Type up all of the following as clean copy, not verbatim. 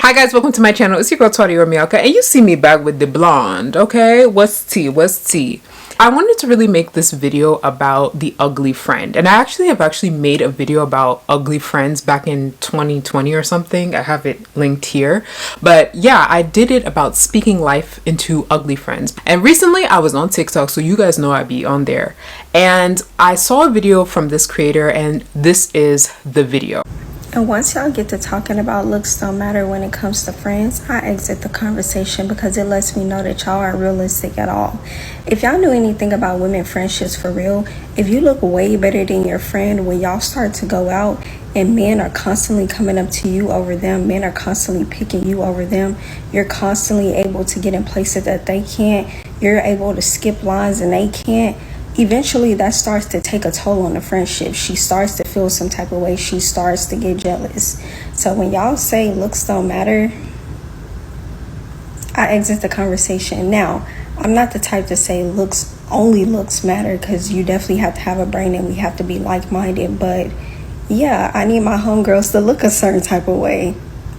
Hi guys, welcome to my channel. It's your girl tuadior, and you see me back with the blonde. Okay, what's tea? I wanted to really make this video about the ugly friend, and I have made a video about ugly friends back in 2020 or something. I have it linked here, but yeah, I did it about speaking life into ugly friends. And recently I was on TikTok, so you guys know I'd be on there, and I saw a video from this creator, and this is the video. And once y'all get to talking about looks don't matter when it comes to friends, I exit the conversation because it lets me know that y'all aren't realistic at all. If y'all knew anything about women friendships for real, if you look way better than your friend when y'all start to go out and men are constantly coming up to you over them, men are constantly picking you over them, you're constantly able to get in places that they can't, you're able to skip lines and they can't, eventually that starts to take a toll on the friendship. She starts to feel some type of way. She starts to get jealous. So when y'all say looks don't matter, I exit the conversation. Now, I'm not the type to say only looks matter, because you definitely have to have a brain and we have to be like-minded. But yeah, I need my homegirls to look a certain type of way,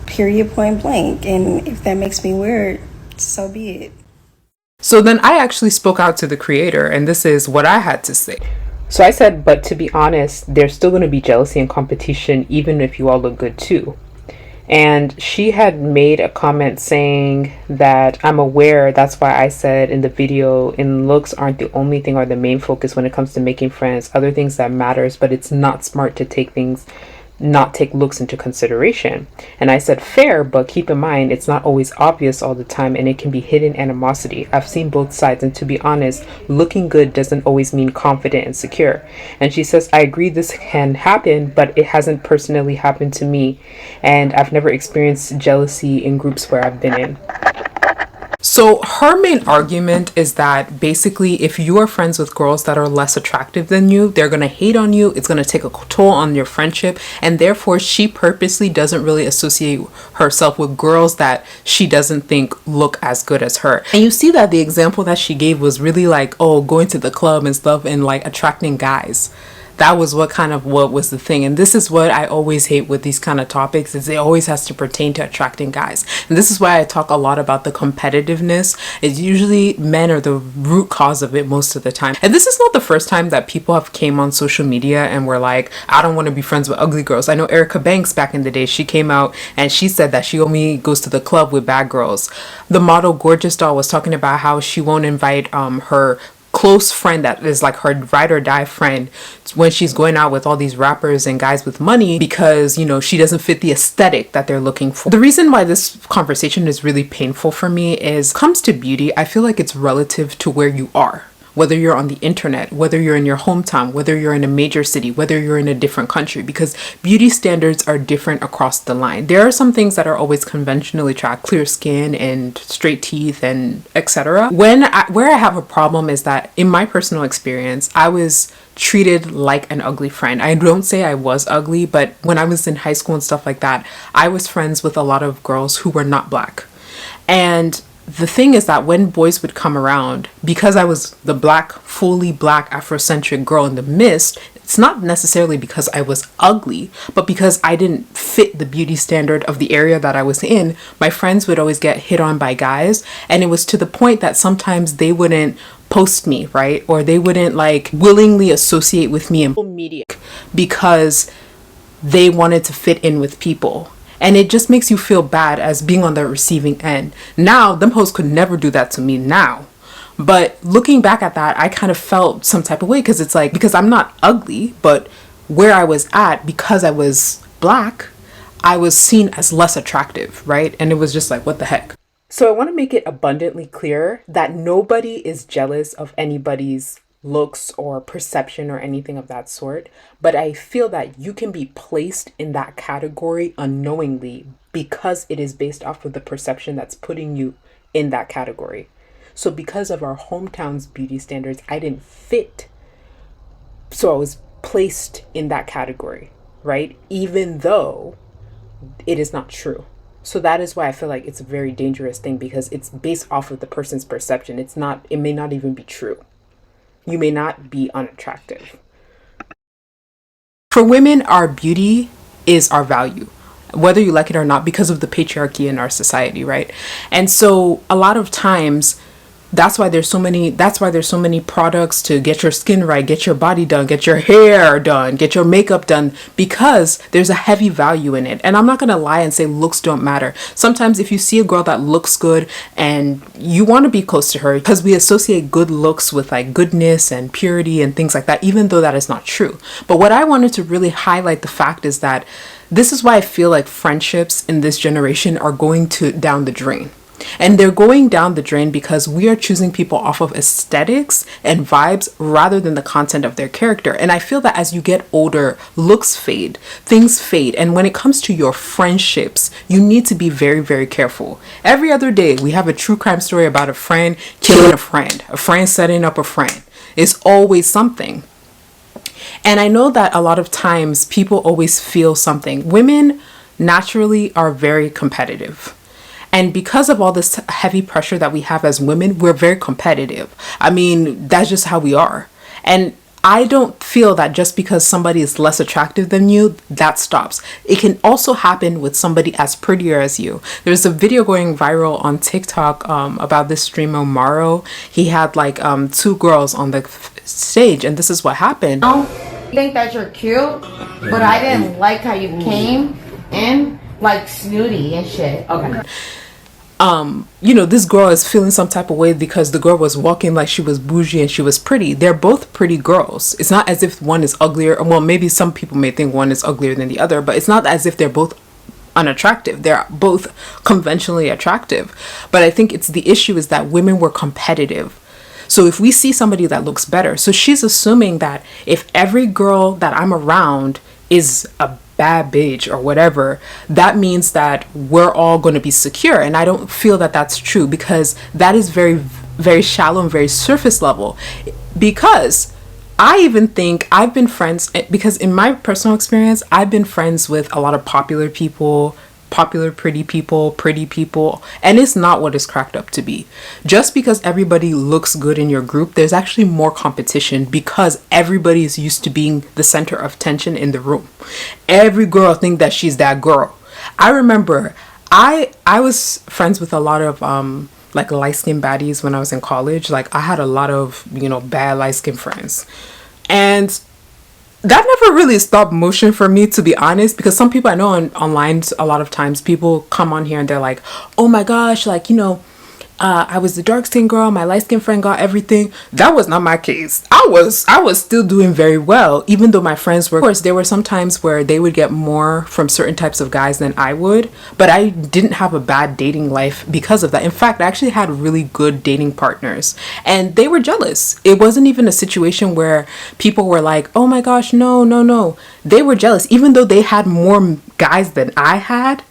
period, point blank. And if that makes me weird, so be it. So then I actually spoke out to the creator, and this is what I had to say. So I said, but to be honest, there's still going to be jealousy and competition even if you all look good too. And she had made a comment saying that I'm aware, that's why I said in the video, in looks aren't the only thing or the main focus when it comes to making friends, other things that matters, but it's not smart to not take looks into consideration. And I said, fair, but keep in mind it's not always obvious all the time, and it can be hidden animosity. I've seen both sides, and to be honest, looking good doesn't always mean confident and secure. And she says, I agree this can happen, but it hasn't personally happened to me, and I've never experienced jealousy in groups where I've been in. So her main argument is that basically if you are friends with girls that are less attractive than you, they're going to hate on you. It's going to take a toll on your friendship. And therefore, she purposely doesn't really associate herself with girls that she doesn't think look as good as her. And you see that the example that she gave was really like, oh, going to the club and stuff and like attracting guys. That was what was the thing. And this is what I always hate with these kind of topics, is it always has to pertain to attracting guys. And this is why I talk a lot about the competitiveness. It's usually men are the root cause of it most of the time. And this is not the first time that people have came on social media and were like, I don't want to be friends with ugly girls. I know Erica Banks back in the day, she came out and she said that she only goes to the club with bad girls. The model Gorgeous Doll was talking about how she won't invite her close friend that is like her ride or die friend when she's going out with all these rappers and guys with money, because, you know, she doesn't fit the aesthetic that they're looking for. The reason why this conversation is really painful for me is, comes to beauty, I feel like it's relative to where you are. Whether you're on the internet, whether you're in your hometown, whether you're in a major city, whether you're in a different country, because beauty standards are different across the line. There are some things that are always conventionally tracked, clear skin and straight teeth and etc. Where I have a problem is that in my personal experience, I was treated like an ugly friend. I don't say I was ugly, but when I was in high school and stuff like that, I was friends with a lot of girls who were not black. And the thing is that when boys would come around, because I was the fully black Afrocentric girl in the midst, it's not necessarily because I was ugly, but because I didn't fit the beauty standard of the area that I was in, my friends would always get hit on by guys. And it was to the point that sometimes they wouldn't post me, right? Or they wouldn't like willingly associate with me in media because they wanted to fit in with people. And it just makes you feel bad as being on the receiving end. Now, them hoes could never do that to me now. But looking back at that, I kind of felt some type of way, because it's like, because I'm not ugly, but where I was at, because I was black, I was seen as less attractive, right? And it was just like, what the heck? So I want to make it abundantly clear that nobody is jealous of anybody's looks or perception or anything of that sort, but I feel that you can be placed in that category unknowingly because it is based off of the perception that's putting you in that category. So because of our hometown's beauty standards, I didn't fit, so I was placed in that category, right? Even though it is not true. So that is why I feel like it's a very dangerous thing, because it's based off of the person's perception. It may not even be true. You may not be unattractive. For women, our beauty is our value. whether you like it or not, because of the patriarchy in our society, right? And so a lot of times, that's why there's so many products to get your skin right, get your body done, get your hair done, get your makeup done, because there's a heavy value in it. And I'm not gonna lie and say looks don't matter. Sometimes if you see a girl that looks good and you want to be close to her, because we associate good looks with like goodness and purity and things like that, even though that is not true. But what I wanted to really highlight the fact is that this is why I feel like friendships in this generation are going down the drain. And they're going down the drain because we are choosing people off of aesthetics and vibes rather than the content of their character. And I feel that as you get older, looks fade, things fade. And when it comes to your friendships, you need to be very, very careful. Every other day, we have a true crime story about a friend killing a friend setting up a friend. It's always something. And I know that a lot of times people always feel something. Women naturally are very competitive. And because of all this heavy pressure that we have as women, we're very competitive. I mean, that's just how we are. And I don't feel that just because somebody is less attractive than you, that stops. It can also happen with somebody as prettier as you. There's a video going viral on TikTok about this streamer Maro. He had like 2 girls on the stage, and this is what happened. I don't think that you're cute, but I didn't like how you came in like snooty and shit. Okay. This girl is feeling some type of way because the girl was walking like she was bougie and she was pretty. They're both pretty girls. It's not as if one is uglier. Well, maybe some people may think one is uglier than the other, but it's not as if they're both unattractive. They're both conventionally attractive. But I think the issue is that women were competitive. So if we see somebody that looks better, so she's assuming that if every girl that I'm around is a bad bitch or whatever, that means that we're all going to be secure. And I don't feel that that's true, because that is very, very shallow and very surface level. Because I even think I've been friends, because in my personal experience, I've been friends with a lot of popular people, pretty people, and it's not what it's cracked up to be. Just because everybody looks good in your group, there's actually more competition because everybody is used to being the center of attention in the room. Every girl think that she's that girl. I remember I was friends with a lot of like light-skinned baddies when I was in college. Like I had a lot of, bad light-skinned friends. And that never really stopped motion for me, to be honest, because some people I know online, a lot of times people come on here and they're like, oh my gosh, like, I was the dark skinned girl, my light skinned friend got everything. That was not my case. I was still doing very well, even though my friends were. Of course, there were some times where they would get more from certain types of guys than I would, but I didn't have a bad dating life because of that. In fact, I actually had really good dating partners, and they were jealous. It wasn't even a situation where people were like, oh my gosh, no. They were jealous. Even though they had more guys than I had,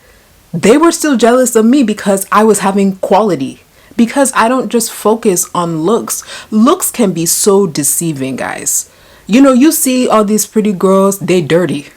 they were still jealous of me because I was having quality. Because I don't just focus on looks. Looks can be so deceiving, guys. You see all these pretty girls, they dirty.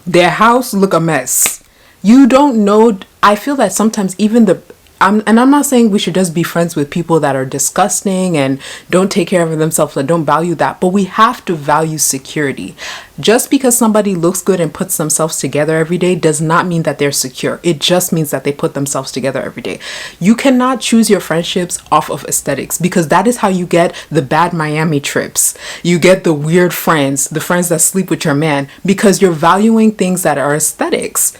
Their house look a mess. You don't know. I feel that sometimes even I'm not saying we should just be friends with people that are disgusting and don't take care of themselves and don't value that, but we have to value security. Just because somebody looks good and puts themselves together every day does not mean that they're secure. It just means that they put themselves together every day. You cannot choose your friendships off of aesthetics, because that is how you get the bad Miami trips. You get the weird friends, the friends that sleep with your man, because you're valuing things that are aesthetics.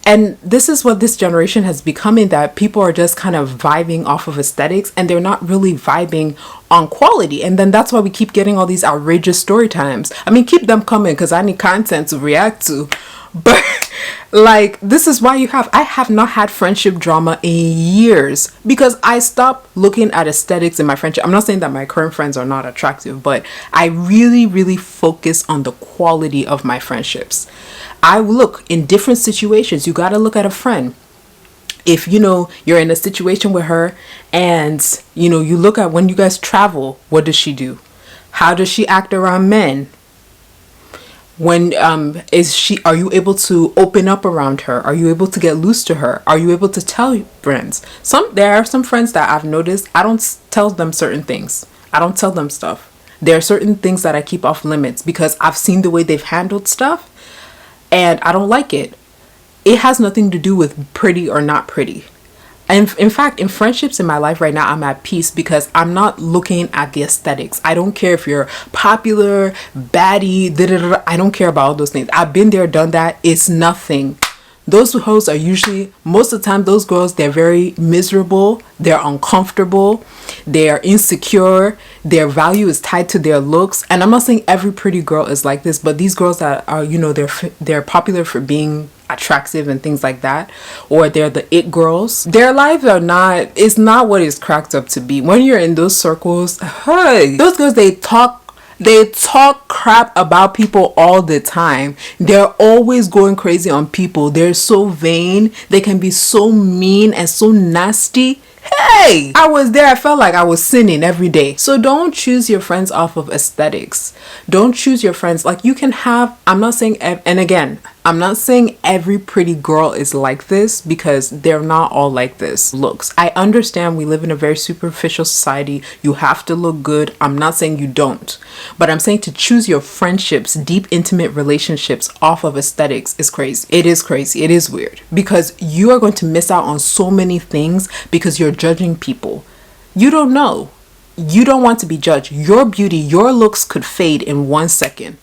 And this is what this generation has become, in that people are just kind of vibing off of aesthetics and they're not really vibing on quality. And then that's why we keep getting all these outrageous story times. I mean, keep them coming because I need content to react to. But like, this is why I have not had friendship drama in years, because I stopped looking at aesthetics in my friendship. I'm not saying that my current friends are not attractive, but I really, really focus on the quality of my friendships. I look in different situations. You got to look at a friend. If you're in a situation with her and you look at when you guys travel, what does she do? How does she act around men? When are you able to open up around her? Are you able to get loose to her? Are you able to tell friends? There are some friends that I've noticed I don't tell them certain things. I don't tell them stuff. There are certain things that I keep off limits because I've seen the way they've handled stuff and I don't like it. it has nothing to do with pretty or not pretty. And in fact, in friendships in my life right now, I'm at peace because I'm not looking at the aesthetics. I don't care if you're popular, baddie, I don't care about all those things. I've been there, done that. It's nothing. Those hoes are usually, most of the time, those girls, they're very miserable. They're uncomfortable. They're insecure. Their value is tied to their looks. And I'm not saying every pretty girl is like this, but these girls that are, you know, they're popular for being attractive and things like that, or they're the it girls, their lives are not, it's not what it's cracked up to be. When you're in those circles, hey, those girls, they talk crap about people all the time. They're always going crazy on people. They're so vain. They can be so mean and so nasty. Hey, I was there. I felt like I was sinning every day. So don't choose your friends off of aesthetics. Don't choose your friends. Like, you can have, I'm not saying, and again, I'm not saying every pretty girl is like this, because they're not all like this. Looks, I understand we live in a very superficial society. You have to look good. I'm not saying you don't, but I'm saying to choose your friendships, deep, intimate relationships off of aesthetics is crazy. It is crazy. It is weird, because you are going to miss out on so many things because you're judging people. You don't know. You don't want to be judged. Your beauty, your looks could fade in 1 second.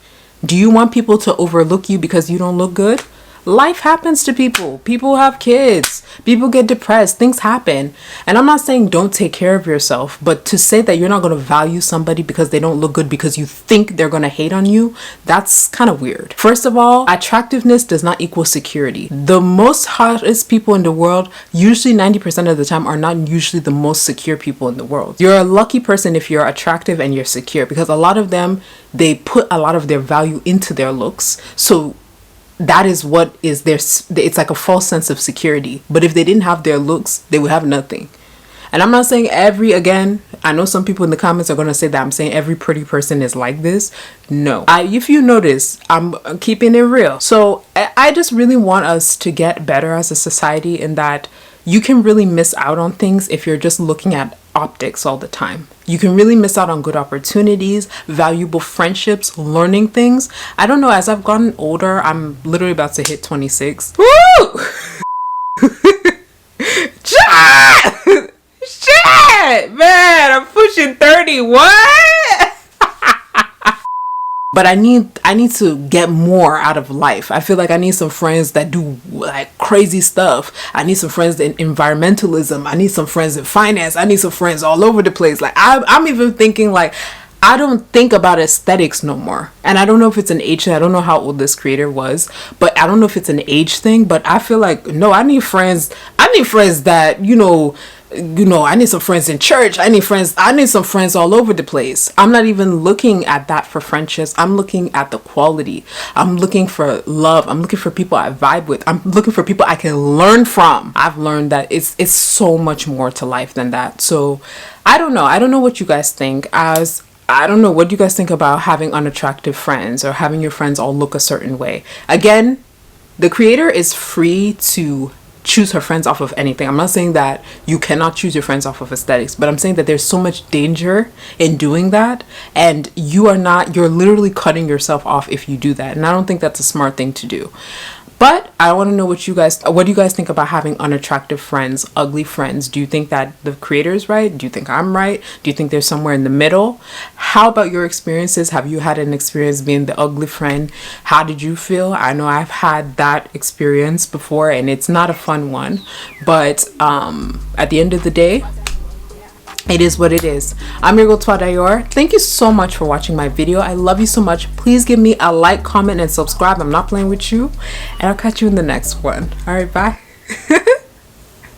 Do you want people to overlook you because you don't look good? Life happens to people. People have kids. People get depressed. Things happen. And I'm not saying don't take care of yourself, but to say that you're not going to value somebody because they don't look good because you think they're going to hate on you, that's kind of weird. First of all, attractiveness does not equal security. The most hottest people in the world, usually 90% of the time, are not usually the most secure people in the world. You're a lucky person if you're attractive and you're secure, because a lot of them, they put a lot of their value into their looks. So that is what is their, it's like a false sense of security. But if they didn't have their looks, they would have nothing. And I'm not saying again, I know some people in the comments are going to say that I'm saying every pretty person is like this. No, if you notice, I'm keeping it real. So I just really want us to get better as a society, in that you can really miss out on things if you're just looking at optics all the time. You can really miss out on good opportunities, valuable friendships, learning things. I don't know, as I've gotten older, I'm literally about to hit 26. Woo! Shit! Man, I'm pushing 30. What? But I need to get more out of life. I feel like I need some friends that do like crazy stuff. I need some friends in environmentalism. I need some friends in finance. I need some friends all over the place. Like I'm even thinking, like, I don't think about aesthetics no more. And I don't know if it's an age thing. I don't know how old this creator was, but I don't know if it's an age thing. But I feel like, no, I need friends that, I need some friends in church. I need some friends all over the place. I'm not even looking at that for friendships. I'm looking at the quality. I'm looking for love. I'm looking for people I vibe with. I'm looking for people I can learn from. I've learned that it's so much more to life than that. So I don't know what you guys think. I don't know what you guys think about having unattractive friends or having your friends all look a certain way. Again, the creator is free to choose her friends off of anything. I'm not saying that you cannot choose your friends off of aesthetics, but I'm saying that there's so much danger in doing that, and you're literally cutting yourself off if you do that. And I don't think that's a smart thing to do. But I want to know what do you guys think about having unattractive friends, ugly friends? Do you think that the creator is right? Do you think I'm right? Do you think there's somewhere in the middle? How about your experiences? Have you had an experience being the ugly friend? How did you feel? I know I've had that experience before, and it's not a fun one. But at the end of the day, it is what it is. I'm your girl Tuadior. Thank you so much for watching my video. I love you so much. Please give me a like, comment, and subscribe. I'm not playing with you. And I'll catch you in the next one. All right, bye.